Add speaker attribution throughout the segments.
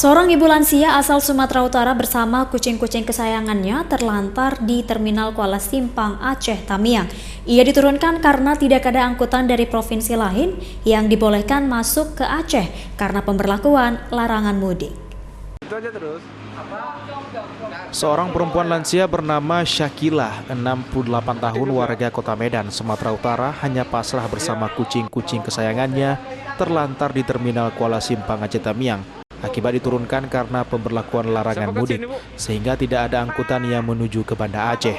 Speaker 1: Seorang ibu lansia asal Sumatera Utara bersama kucing-kucing kesayangannya terlantar di Terminal Kuala Simpang, Aceh, Tamiang. Ia diturunkan karena tidak ada angkutan dari provinsi lain yang dibolehkan masuk ke Aceh karena pemberlakuan larangan mudik.
Speaker 2: Seorang perempuan lansia bernama Syakila, 68 tahun, warga Kota Medan, Sumatera Utara, hanya pasrah bersama kucing-kucing kesayangannya terlantar di Terminal Kuala Simpang, Aceh, Tamiang. Akibat diturunkan karena pemberlakuan larangan mudik, sehingga tidak ada angkutan yang menuju ke Banda Aceh.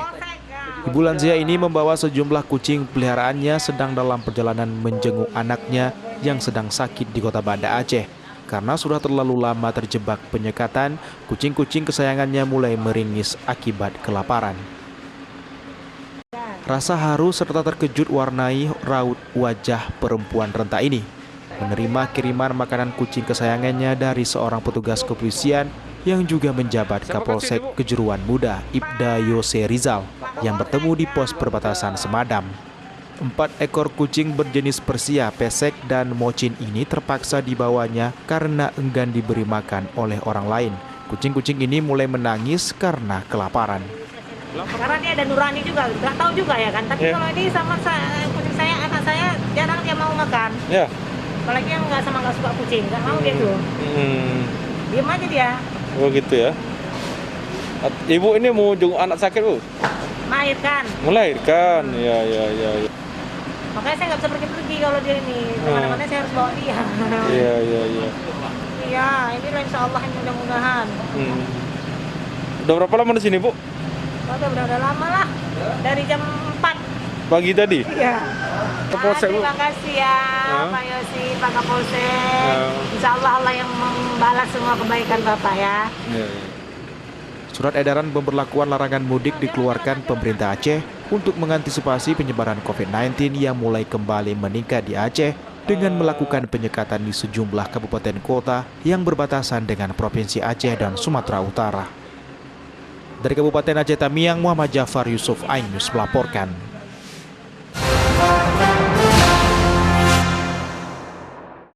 Speaker 2: Ibu lansia ini membawa sejumlah kucing peliharaannya sedang dalam perjalanan menjenguk anaknya yang sedang sakit di Kota Banda Aceh. Karena sudah terlalu lama terjebak penyekatan, kucing-kucing kesayangannya mulai meringis akibat kelaparan. Rasa haru serta terkejut warnai raut wajah perempuan renta ini menerima kiriman makanan kucing kesayangannya dari seorang petugas kepolisian yang juga menjabat Kapolsek Kejuruan Muda, Ibda Yose Rizal, yang bertemu di pos perbatasan Semadam. 4 ekor kucing berjenis Persia, Pesek, dan Mochin ini terpaksa dibawanya karena enggan diberi makan oleh orang lain. Kucing-kucing ini mulai menangis karena kelaparan.
Speaker 3: Karena dia ada nurani juga, nggak tahu juga ya kan. Tapi kalau ini sama kucing saya, anak saya jarang dia mau makan. Apalagi yang nggak suka kucing, nggak mau dia tuh. Diam aja dia.
Speaker 4: Oh gitu ya. Ibu ini mau jenguk anak sakit, Bu?
Speaker 3: Melahirkan.
Speaker 4: Melahirkan, ya.
Speaker 3: Makanya saya nggak bisa pergi-pergi kalau dia ini. Kemana-mana saya harus bawa dia.
Speaker 4: Iya.
Speaker 3: Iya, ini insya Allah mudah-mudahan.
Speaker 4: Udah berapa lama di sini, Bu?
Speaker 3: Udah lama lah. Dari jam 4
Speaker 4: pagi tadi?
Speaker 3: Iya.
Speaker 4: Kapolsek, Bu.
Speaker 3: Terima kasih ya, Pak Yosi, Pak Kapolsek. Insya Allah Allah yang membalas semua kebaikan Bapak ya.
Speaker 2: Surat edaran pemberlakuan larangan mudik dikeluarkan pemerintah Aceh untuk mengantisipasi penyebaran COVID-19 yang mulai kembali meningkat di Aceh dengan melakukan penyekatan di sejumlah kabupaten kota yang berbatasan dengan Provinsi Aceh dan Sumatera Utara. Dari Kabupaten Aceh Tamiang, Muhammad Jafar Yusuf Ainus melaporkan.